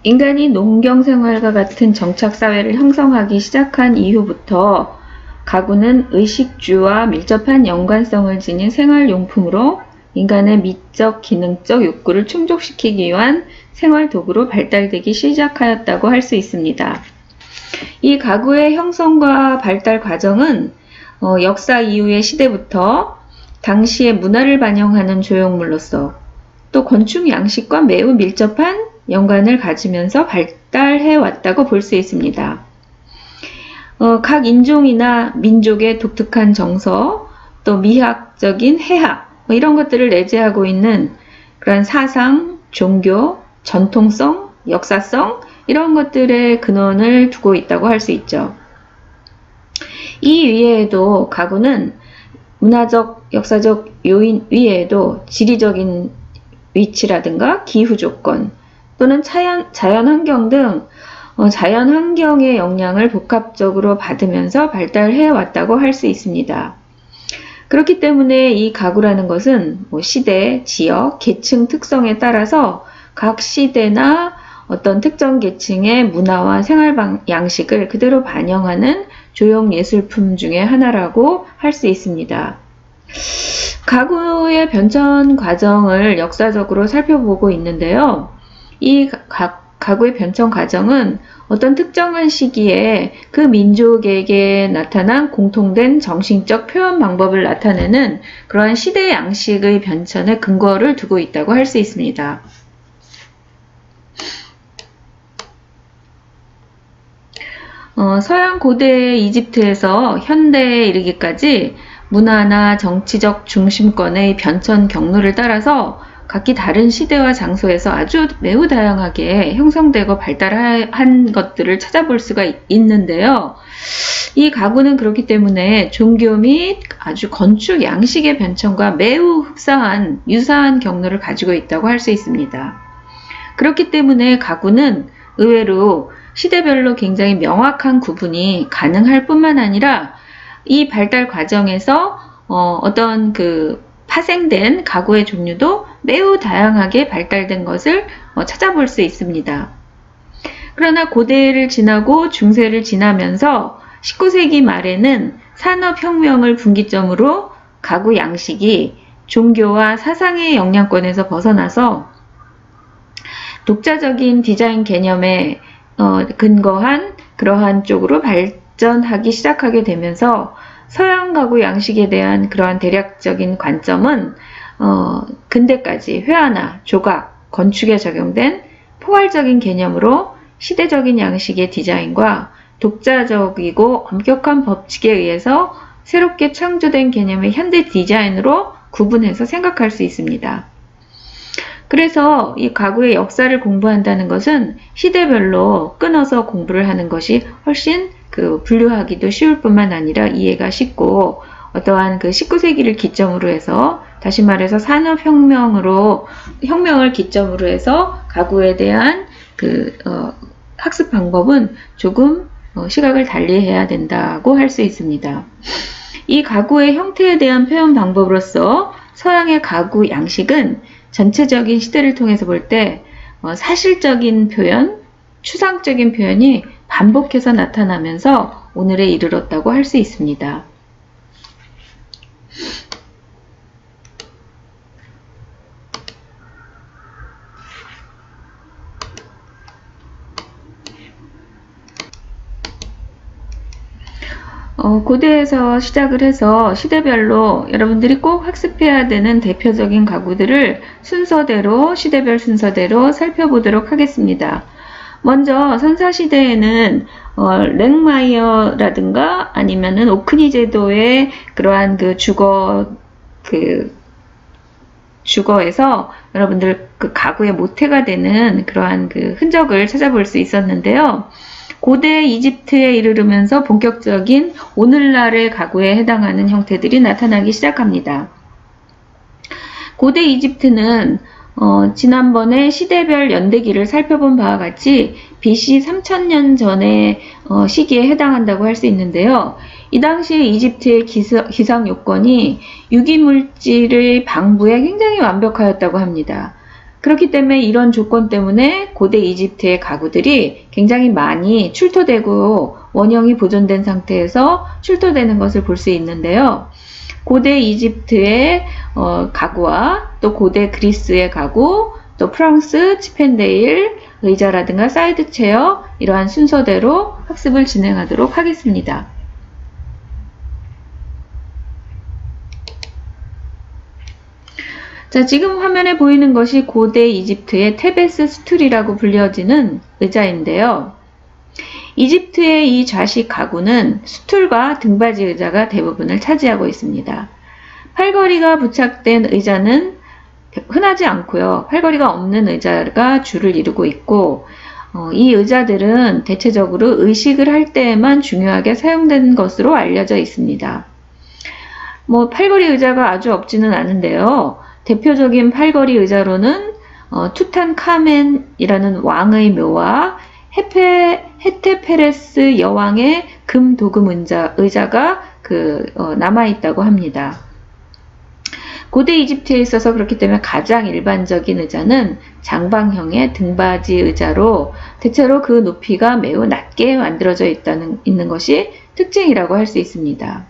인간이 농경생활과 같은 정착사회를 형성하기 시작한 이후부터 가구는 의식주와 밀접한 연관성을 지닌 생활용품으로 인간의 미적, 기능적 욕구를 충족시키기 위한 생활도구로 발달되기 시작하였다고 할 수 있습니다. 이 가구의 형성과 발달 과정은 역사 이후의 시대부터 당시의 문화를 반영하는 조형물로서 또 건축 양식과 매우 밀접한 연관을 가지면서 발달해 왔다고 볼 수 있습니다. 각 인종이나 민족의 독특한 정서, 또 미학적인 해학, 이런 것들을 내재하고 있는 그런 사상, 종교, 전통성, 역사성, 이런 것들의 근원을 두고 있다고 할 수 있죠. 이 위에도 가구는 문화적, 역사적 요인 위에도 지리적인 위치라든가 기후 조건 또는 자연환경 등 자연환경의 영향을 복합적으로 받으면서 발달해 왔다고 할 수 있습니다. 그렇기 때문에 이 가구라는 것은 시대, 지역, 계층 특성에 따라서 각 시대나 어떤 특정 계층의 문화와 생활 양식을 그대로 반영하는 조형 예술품 중에 하나라고 할 수 있습니다. 가구의 변천 과정을 역사적으로 살펴보고 있는데요. 이 가구의 변천 과정은 어떤 특정한 시기에 그 민족에게 나타난 공통된 정신적 표현 방법을 나타내는 그러한 시대 양식의 변천에 근거를 두고 있다고 할 수 있습니다. 서양 고대 이집트에서 현대에 이르기까지 문화나 정치적 중심권의 변천 경로를 따라서 각기 다른 시대와 장소에서 아주 매우 다양하게 형성되고 발달한 것들을 찾아볼 수가 있는데요. 이 가구는 그렇기 때문에 종교 및 아주 건축 양식의 변천과 매우 흡사한 유사한 경로를 가지고 있다고 할 수 있습니다. 그렇기 때문에 가구는 의외로 시대별로 굉장히 명확한 구분이 가능할 뿐만 아니라 이 발달 과정에서 어떤 파생된 가구의 종류도 매우 다양하게 발달된 것을 찾아볼 수 있습니다. 그러나 고대를 지나고 중세를 지나면서 19세기 말에는 산업혁명을 분기점으로 가구 양식이 종교와 사상의 영향권에서 벗어나서 독자적인 디자인 개념에 근거한 그러한 쪽으로 발전하기 시작하게 되면서 서양 가구 양식에 대한 그러한 대략적인 관점은 근대까지 회화나 조각, 건축에 적용된 포괄적인 개념으로 시대적인 양식의 디자인과 독자적이고 엄격한 법칙에 의해서 새롭게 창조된 개념의 현대 디자인으로 구분해서 생각할 수 있습니다. 그래서 이 가구의 역사를 공부한다는 것은 시대별로 끊어서 공부를 하는 것이 훨씬 분류하기도 쉬울 뿐만 아니라 이해가 쉽고 어떠한 19세기를 기점으로 해서 다시 말해서 혁명을 기점으로 해서 가구에 대한 학습 방법은 조금 시각을 달리해야 된다고 할 수 있습니다. 이 가구의 형태에 대한 표현 방법으로서 서양의 가구 양식은 전체적인 시대를 통해서 볼 때 사실적인 표현, 추상적인 표현이 반복해서 나타나면서 오늘에 이르렀다고 할 수 있습니다. 고대에서 시작을 해서 시대별로 여러분들이 꼭 학습해야 되는 대표적인 가구들을 시대별 순서대로 살펴보도록 하겠습니다. 먼저 선사시대에는 랭마이어라든가 아니면은 오크니 제도의 그러한 주거에서 여러분들 가구의 모태가 되는 그러한 흔적을 찾아볼 수 있었는데요. 고대 이집트에 이르르면서 본격적인 오늘날의 가구에 해당하는 형태들이 나타나기 시작합니다. 고대 이집트는 지난번에 시대별 연대기를 살펴본 바와 같이 BC 3000년 전의 시기에 해당한다고 할 수 있는데요. 이 당시에 이집트의 기상 요건이 유기물질의 방부에 굉장히 완벽하였다고 합니다. 그렇기 때문에 이런 조건 때문에 고대 이집트의 가구들이 굉장히 많이 출토되고 원형이 보존된 상태에서 출토되는 것을 볼 수 있는데요. 고대 이집트의 가구와 또 고대 그리스의 가구, 또 프랑스 치펜데일 의자라든가 사이드 체어, 이러한 순서대로 학습을 진행하도록 하겠습니다. 자, 지금 화면에 보이는 것이 고대 이집트의 테베스 스툴이라고 불려지는 의자인데요. 이집트의 이 좌식 가구는 스툴과 등받이 의자가 대부분을 차지하고 있습니다. 팔걸이가 부착된 의자는 흔하지 않고요. 팔걸이가 없는 의자가 주를 이루고 있고, 이 의자들은 대체적으로 의식을 할 때에만 중요하게 사용되는 것으로 알려져 있습니다. 팔걸이 의자가 아주 없지는 않은데요. 대표적인 팔걸이 의자로는 투탄카멘이라는 왕의 묘와 헤테페레스 여왕의 금 도금 의자가 남아있다고 합니다. 고대 이집트에 있어서 그렇기 때문에 가장 일반적인 의자는 장방형의 등받이 의자로 대체로 그 높이가 매우 낮게 만들어져 있는 것이 특징이라고 할 수 있습니다.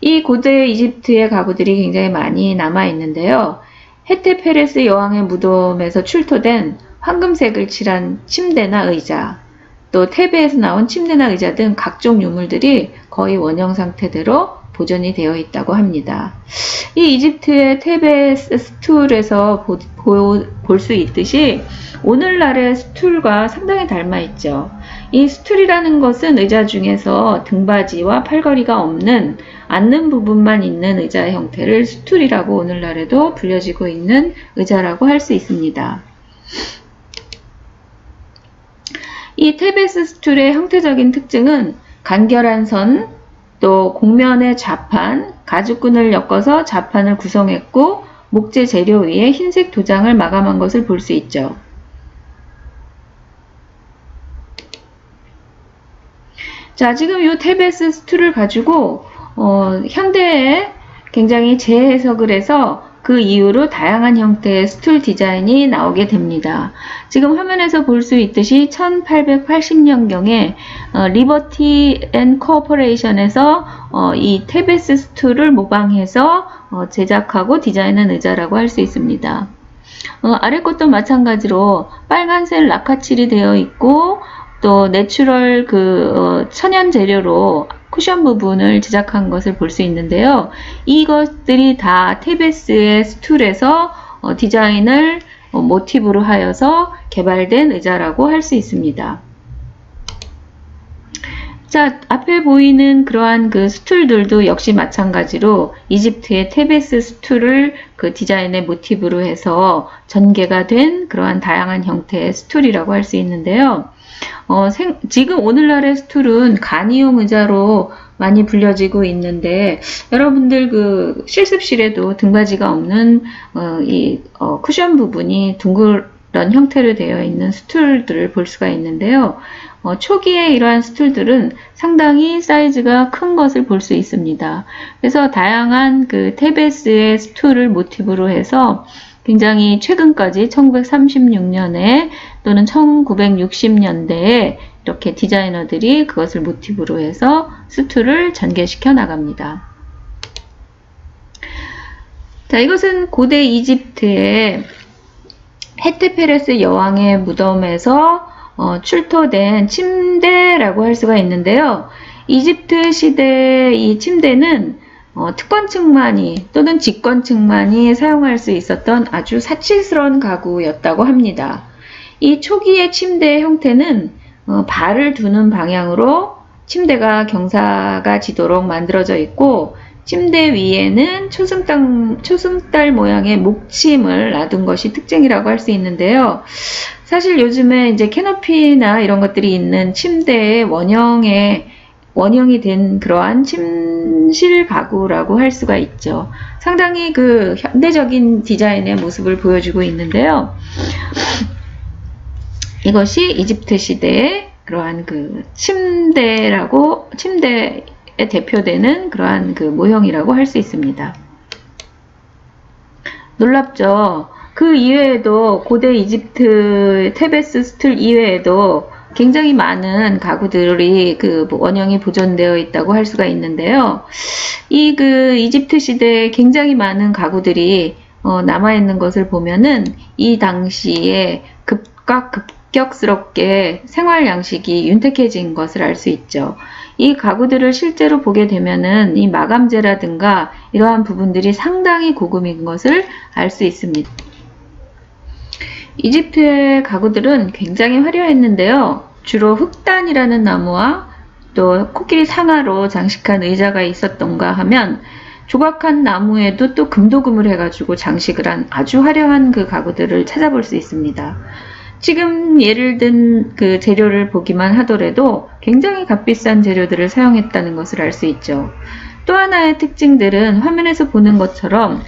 이 고대 이집트의 가구들이 굉장히 많이 남아 있는데요. 헤테페레스 여왕의 무덤에서 출토된 황금색을 칠한 침대나 의자, 또 테베에서 나온 침대나 의자 등 각종 유물들이 거의 원형 상태대로 보존이 되어 있다고 합니다. 이 이집트의 테베스 스툴에서 볼 수 있듯이 오늘날의 스툴과 상당히 닮아 있죠. 이 스툴이라는 것은 의자 중에서 등받이와 팔걸이가 없는 앉는 부분만 있는 의자의 형태를 스툴이라고 오늘날에도 불려지고 있는 의자라고 할 수 있습니다. 이 테베스 스툴의 형태적인 특징은 간결한 선, 또 곡면의 좌판, 가죽끈을 엮어서 좌판을 구성했고 목재 재료 위에 흰색 도장을 마감한 것을 볼 수 있죠. 자, 지금 이 테베스 스툴을 가지고 현대에 굉장히 재해석을 해서 그 이후로 다양한 형태의 스툴 디자인이 나오게 됩니다. 지금 화면에서 볼 수 있듯이 1880년경에 리버티 앤 코퍼레이션에서 이 테베스 스툴을 모방해서 제작하고 디자인한 의자라고 할 수 있습니다. 아래 것도 마찬가지로 빨간색 라카칠이 되어 있고 또 내추럴 천연 재료로 쿠션 부분을 제작한 것을 볼 수 있는데요. 이것들이 다 테베스의 스툴에서 디자인을 모티브로 하여서 개발된 의자라고 할 수 있습니다. 자, 앞에 보이는 그러한 스툴들도 역시 마찬가지로 이집트의 테베스 스툴을 디자인의 모티브로 해서 전개가 된 그러한 다양한 형태의 스툴이라고 할 수 있는데요. 지금 오늘날의 스툴은 간이용 의자로 많이 불려지고 있는데 여러분들 실습실에도 등받이가 없는 쿠션 부분이 둥그런 형태로 되어 있는 스툴들을 볼 수가 있는데요. 초기에 이러한 스툴들은 상당히 사이즈가 큰 것을 볼 수 있습니다. 그래서 다양한 테베스의 스툴을 모티브로 해서 굉장히 최근까지 1936년에 또는 1960년대에 이렇게 디자이너들이 그것을 모티브로 해서 스툴을 전개시켜 나갑니다. 자, 이것은 고대 이집트의 헤테페레스 여왕의 무덤에서 출토된 침대라고 할 수가 있는데요. 이집트 시대의 이 침대는 특권층만이 또는 직권층만이 사용할 수 있었던 아주 사치스러운 가구였다고 합니다. 이 초기의 침대의 형태는 발을 두는 방향으로 침대가 경사가 지도록 만들어져 있고 침대 위에는 초승달 모양의 목침을 놔둔 것이 특징이라고 할 수 있는데요. 사실 요즘에 이제 캐노피나 이런 것들이 있는 침대의 원형이 된 그러한 침실 가구라고 할 수가 있죠. 상당히 현대적인 디자인의 모습을 보여주고 있는데요. 이것이 이집트 시대의 그러한 침대에 대표되는 그러한 모형이라고 할 수 있습니다. 놀랍죠? 그 이외에도 고대 이집트 테베스 스툴 이외에도 굉장히 많은 가구들이 그 원형이 보존되어 있다고 할 수가 있는데요. 이 그 이집트 시대에 굉장히 많은 가구들이 남아있는 것을 보면은 이 당시에 급격스럽게 생활 양식이 윤택해진 것을 알 수 있죠. 이 가구들을 실제로 보게 되면은 이 마감재라든가 이러한 부분들이 상당히 고급인 것을 알 수 있습니다. 이집트의 가구들은 굉장히 화려했는데요. 주로 흑단이라는 나무와 또 코끼리 상아로 장식한 의자가 있었던가 하면 조각한 나무에도 또 금도금을 해가지고 장식을 한 아주 화려한 그 가구들을 찾아볼 수 있습니다. 지금 예를 든 그 재료를 보기만 하더라도 굉장히 값비싼 재료들을 사용했다는 것을 알 수 있죠. 또 하나의 특징들은 화면에서 보는 것처럼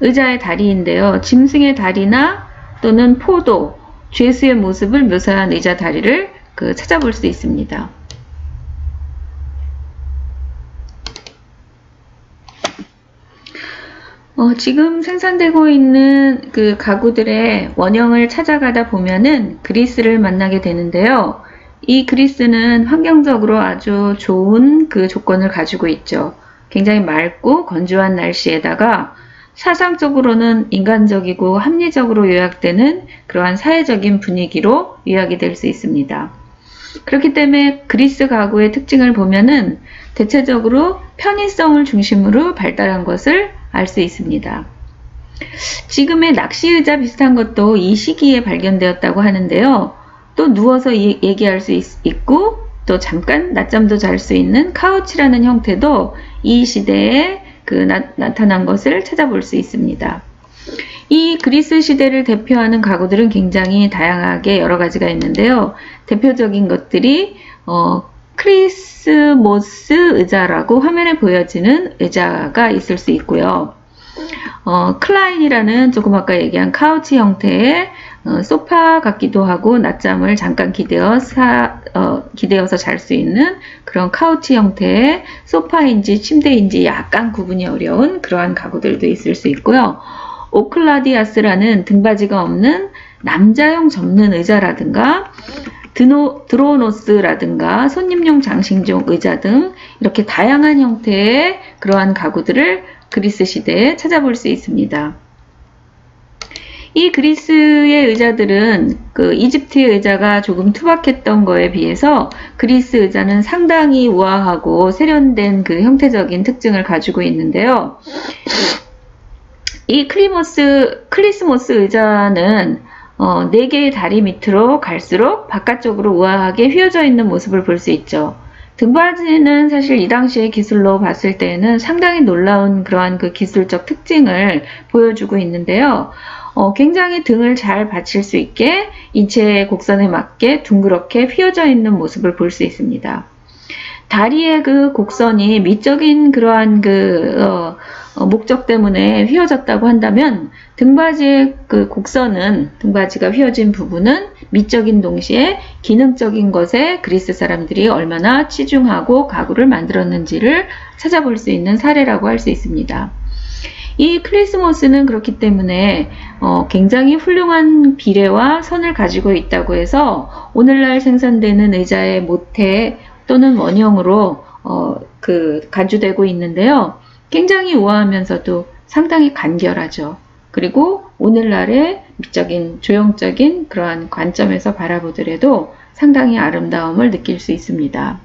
의자의 다리인데요. 짐승의 다리나 또는 포도, 죄수의 모습을 묘사한 의자 다리를 찾아볼 수 있습니다. 지금 생산되고 있는 그 가구들의 원형을 찾아가다 보면은 그리스를 만나게 되는데요. 이 그리스는 환경적으로 아주 좋은 그 조건을 가지고 있죠. 굉장히 맑고 건조한 날씨에다가 사상적으로는 인간적이고 합리적으로 요약되는 그러한 사회적인 분위기로 요약이 될 수 있습니다. 그렇기 때문에 그리스 가구의 특징을 보면은 대체적으로 편의성을 중심으로 발달한 것을 알 수 있습니다. 지금의 낚시의자 비슷한 것도 이 시기에 발견되었다고 하는데요. 또 누워서 얘기할 수 있고 또 잠깐 낮잠도 잘 수 있는 카우치라는 형태도 이 시대에 나타난 것을 찾아볼 수 있습니다. 이 그리스 시대를 대표하는 가구들은 굉장히 다양하게 여러 가지가 있는데요. 대표적인 것들이 크리스모스 의자라고 화면에 보여지는 의자가 있을 수 있고요. 클라인이라는 조금 아까 얘기한 카우치 형태의 소파 같기도 하고 낮잠을 잠깐 기대어서 잘 수 있는 그런 카우치 형태의 소파인지 침대인지 약간 구분이 어려운 그러한 가구들도 있을 수 있고요. 오클라디아스라는 등받이가 없는 남자용 접는 의자라든가 드로노스라든가 손님용 장식용 의자 등 이렇게 다양한 형태의 그러한 가구들을 그리스 시대에 찾아볼 수 있습니다. 이 그리스의 의자들은 그 이집트의 의자가 조금 투박했던 거에 비해서 그리스 의자는 상당히 우아하고 세련된 그 형태적인 특징을 가지고 있는데요. 이 크리스모스 의자는 4개의 다리 밑으로 갈수록 바깥쪽으로 우아하게 휘어져 있는 모습을 볼 수 있죠. 등받이는 사실 이 당시의 기술로 봤을 때는 상당히 놀라운 그러한 그 기술적 특징을 보여주고 있는데요. 굉장히 등을 잘 받칠 수 있게 인체의 곡선에 맞게 둥그렇게 휘어져 있는 모습을 볼 수 있습니다. 다리의 그 곡선이 미적인 그러한 목적 때문에 휘어졌다고 한다면 등받이의 그 곡선은 등받이가 휘어진 부분은 미적인 동시에 기능적인 것에 그리스 사람들이 얼마나 치중하고 가구를 만들었는지를 찾아볼 수 있는 사례라고 할 수 있습니다. 이 크리스모스는 그렇기 때문에 굉장히 훌륭한 비례와 선을 가지고 있다고 해서 오늘날 생산되는 의자의 모태 또는 원형으로 간주되고 있는데요. 굉장히 우아하면서도 상당히 간결하죠. 그리고 오늘날의 미적인 조형적인 그러한 관점에서 바라보더라도 상당히 아름다움을 느낄 수 있습니다.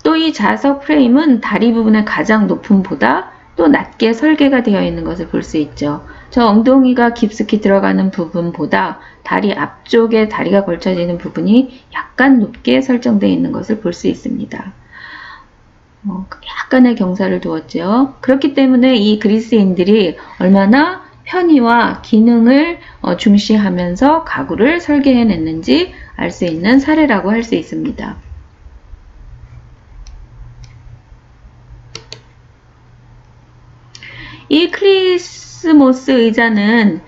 또 이 좌석 프레임은 다리 부분의 가장 높은 보다 또 낮게 설계가 되어 있는 것을 볼 수 있죠. 저 엉덩이가 깊숙이 들어가는 부분보다 다리 앞쪽에 다리가 걸쳐지는 부분이 약간 높게 설정되어 있는 것을 볼 수 있습니다. 약간의 경사를 두었죠. 그렇기 때문에 이 그리스인들이 얼마나 편의와 기능을 중시하면서 가구를 설계해냈는지 알 수 있는 사례라고 할 수 있습니다. 이 크리스모스 의자는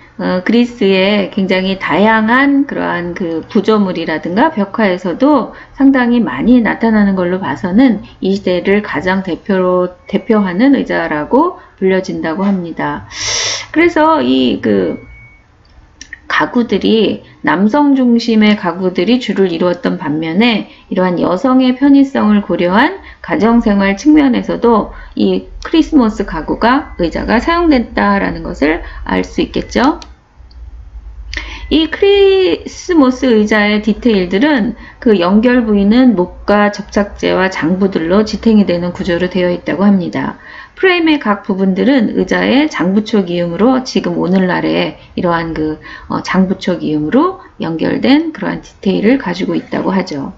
그리스의 굉장히 다양한 그러한 그 구조물이라든가 벽화에서도 상당히 많이 나타나는 걸로 봐서는 이 시대를 가장 대표하는 의자라고 불려진다고 합니다. 그래서 이 가구들이 남성 중심의 가구들이 주를 이루었던 반면에 이러한 여성의 편의성을 고려한 가정생활 측면에서도 이 크리스모스 가구가 의자가 사용됐다라는 것을 알 수 있겠죠. 이 크리스모스 의자의 디테일들은 그 연결 부위는 목과 접착제와 장부들로 지탱이 되는 구조로 되어 있다고 합니다. 프레임의 각 부분들은 의자의 장부촉 이음으로 지금 오늘날의 이러한 장부촉 이음으로 연결된 그러한 디테일을 가지고 있다고 하죠.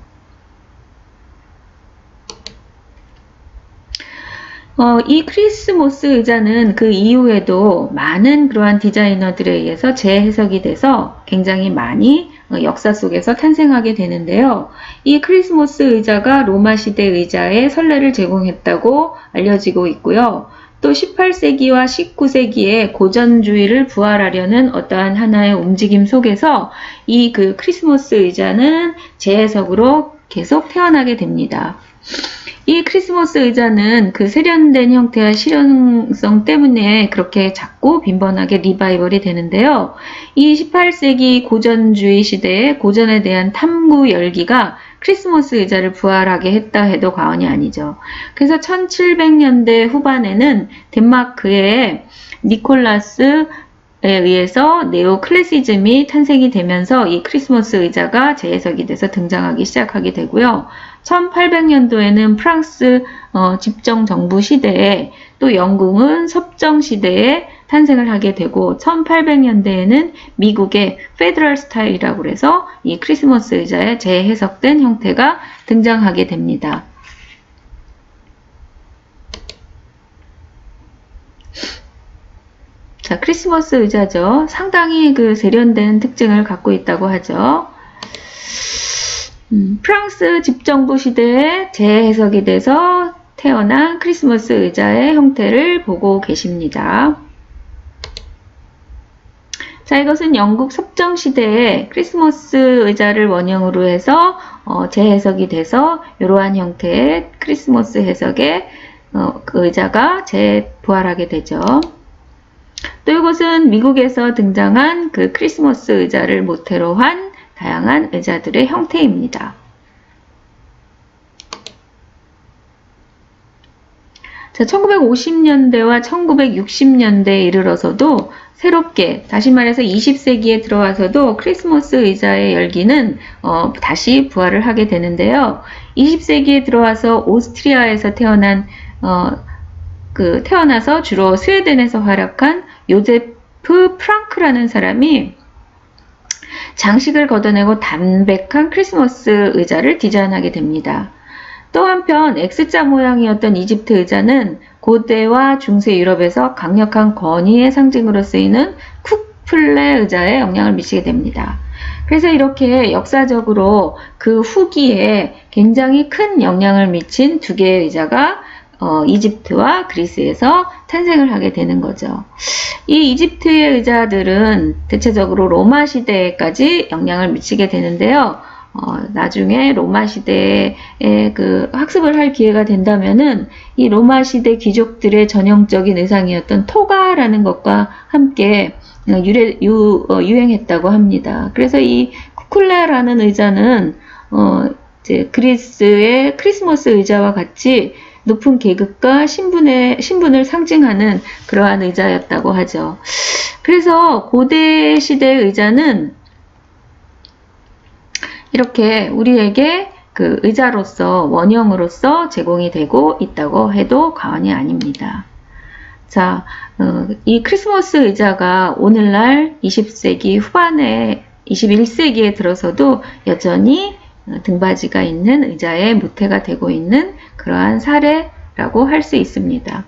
이 크리스모스 의자는 그 이후에도 많은 그러한 디자이너들에 의해서 재해석이 돼서 굉장히 많이 역사 속에서 탄생하게 되는데요. 이 크리스모스 의자가 로마 시대 의자의 선례를 제공했다고 알려지고 있고요. 또 18세기와 19세기에 고전주의를 부활하려는 어떠한 하나의 움직임 속에서 이 크리스모스 의자는 재해석으로 계속 태어나게 됩니다. 이 크리스모스 의자는 그 세련된 형태와 실용성 때문에 그렇게 작고 빈번하게 리바이벌이 되는데요. 이 18세기 고전주의 시대에 고전에 대한 탐구 열기가 크리스모스 의자를 부활하게 했다 해도 과언이 아니죠. 그래서 1700년대 후반에는 덴마크의 니콜라스에 의해서 네오 클래시즘이 탄생이 되면서 이 크리스모스 의자가 재해석이 돼서 등장하기 시작하게 되고요. 1800년도에는 프랑스 집정 정부 시대에 또 영국은 섭정 시대에 탄생을 하게 되고 1800년대에는 미국의 페더럴 스타일이라고 해서 이 크리스마스 의자의 재해석된 형태가 등장하게 됩니다. 자, 크리스마스 의자죠. 상당히 세련된 특징을 갖고 있다고 하죠. 프랑스 집정부 시대에 재해석이 돼서 태어난 크리스마스 의자의 형태를 보고 계십니다. 자, 이것은 영국 섭정 시대에 크리스마스 의자를 원형으로 해서 재해석이 돼서 이러한 형태의 크리스마스 해석의 그 의자가 재부활하게 되죠. 또 이것은 미국에서 등장한 그 크리스마스 의자를 모태로 한 다양한 의자들의 형태입니다. 자, 1950년대와 1960년대에 이르러서도 새롭게, 다시 말해서 20세기에 들어와서도 크리스마스 의자의 열기는 다시 부활을 하게 되는데요. 20세기에 들어와서 오스트리아에서 태어나서 주로 스웨덴에서 활약한 요제프 프랑크라는 사람이 장식을 걷어내고 담백한 크리스마스 의자를 디자인하게 됩니다. 또 한편 X자 모양이었던 이집트 의자는 고대와 중세 유럽에서 강력한 권위의 상징으로 쓰이는 쿡플레 의자에 영향을 미치게 됩니다. 그래서 이렇게 역사적으로 그 후기에 굉장히 큰 영향을 미친 두 개의 의자가 이집트와 그리스에서 탄생을 하게 되는 거죠. 이 이집트의 의자들은 대체적으로 로마 시대까지 영향을 미치게 되는데요. 나중에 로마 시대에 학습을 할 기회가 된다면은 이 로마 시대 귀족들의 전형적인 의상이었던 토가라는 것과 함께 유행했다고 합니다. 그래서 이 쿠쿨레라는 의자는 이제 그리스의 크리스마스 의자와 같이 높은 계급과 신분을 상징하는 그러한 의자였다고 하죠. 그래서 고대 시대의 의자는 이렇게 우리에게 그 의자로서 원형으로서 제공이 되고 있다고 해도 과언이 아닙니다. 자, 이 크리스마스 의자가 오늘날 20세기 후반에 21세기에 들어서도 여전히 등받이가 있는 의자의 모태가 되고 있는 그러한 사례라고 할 수 있습니다.